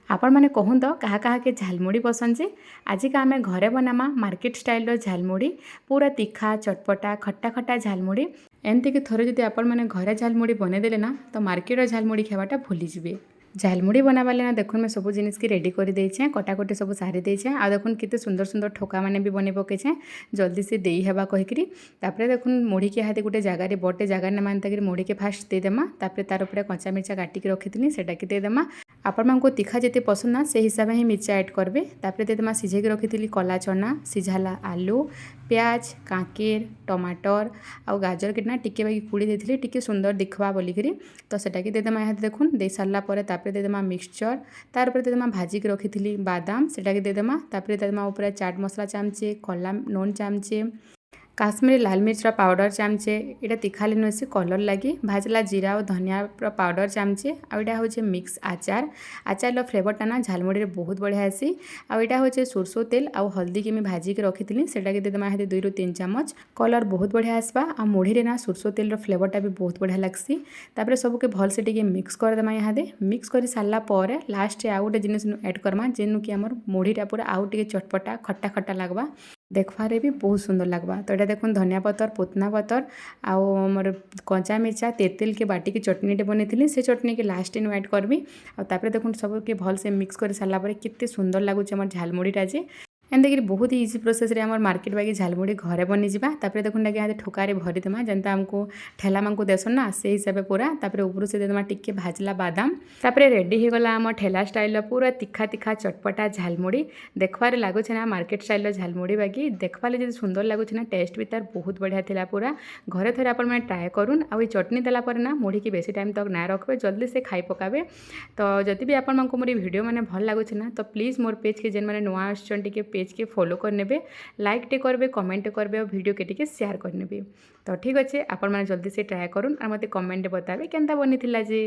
आपण मैंने कहूँ तो क्या क्या के झालमुड़ी पसंद जे आज का आम घरे बनामा मार्केट स्टाइल झालमुड़ी पूरा तीखा चटपटा खट्टा खट्टा झालमुड़ी एमती कि थोड़े जब आपण मैंने घरे झालमुड़ी बनईदेले ना तो मार्केट झालमुड़ी खावाटा भूली जाए। झालमुड़ी बनाबाले ना देखुन मैं सब जिनिस की रेडी कर देछे कटाकटी सब सारी देछे आ देखुन केते सुंदर सुंदर ठोका माने भी बने पकेछे जल्दी से देई हेबा कहिकरी तापरे देखुन मुड़ी के हाथे गोटे जगार बटे जगार ने मान तक मुड़ी के फास्ट देदेमा तापरे तार उपरे कच्चा मिर्चा काटिक रखिथिनी सेटा के देदेमा आपण मानको तीखा जिते पसंद ना से हिसाब ही मिर्चा ऐड करबे तापरे देदेमा सिझेक रखिथिली कला चना सिझाला आलू प्याज कांकेर टमाटर आ गाजर के ना टिके बाकी कुड़ी देथिली टिके सुंदर दिखवा बोलिकरी तो सेटा के देदेमा यहाँ देखुन दे सारला परे तापरे देदेमा मिक्सचर तार उपरे देदेमा भाजी के रखिथिली बादाम सेटा के देदेमा तापरे देदेमा ऊपर चाट मसला चामचे कला नून चामचे काश्मीरी लाल मिर्च पाउडर चामचे यहाँ तीखा नुसी कलर लगी भाजला जीरा और धनिया पाउडर चामचे आईटा हूँ मिक्स आचार आचार फ्लेवरटा ना झालमुड़ी बहुत बढ़िया आसी आईटा हूँ सोरसो तेल आ हल्दी की भाजिक रखी से देदेमा 2 ରୁ 3 चामच कलर बहुत बढ़िया आसवा आ मुढ़ी ना सोरसो तेल फ्लेवरटा भी बहुत बढ़िया लगसी तापर सबके भल से टिके मिक्स करदेमा यहाँ मिक्स कर सारा पर लास्ट आउ गोटे जिनिस ऐड करमा जेनु कि आमर मुढ़ीटा पूरा आउ टिके चटपटा खट्टा खट्टा लगवा देखवारे भी बहुत सुंदर लगवा तो यहाँ देखो धनिया पतर पुदना पतर आउ मोर कंचा मिर्चा तेतेल के बाटी की चटनीटे बनई से चटनी के लास्ट इन ऐड करबी आपर देखो सब के भल से मिक्स कर सारापर केते सुंदर लगुच आम झालमुड़ीटा जे एमती बहुत इजी प्रोसेस रे आम मार्केट बागी झालमुड़ी घरे बनी जावा तापर देखो यहाँ ठोकार भरीदेमा जनता आमको ठेला मानक देसन ना से हिसाब पूरा तापर ऊपर से देदेमा टिके भाजला बादाम तापर रेडी हो गला आम ठेला स्टाइल पूरा तीखा तीखा चटपटा झालमुड़ी देखवार लगुच ना मार्केट स्टाइल झालमुड़ी बागी देखवाले जो सुंदर लगुच ना टेस्ट भी तार बहुत बढ़िया थिला पूरा घरे थे आप ट्राए करूँ आ चटनी देला ना मुढ़ी की बेसी टाइम तक ना रखबे जल्दी से खाई पकाबे तो जदि भी आपण मानक मोर वीडियो मैंने भल लगुच ना तो प्लीज़ मोर पेज के जेन मैंने नुआ आसन टिके पेज के फॉलो करने लाइक टे करबे कमेंट करबे और वीडियो के टिके शेयर करने तो ठीक अच्छे आपण मैंने जल्दी से ट्राए करूँ और मत कमेंट बताबे केनता बनी थिला जे।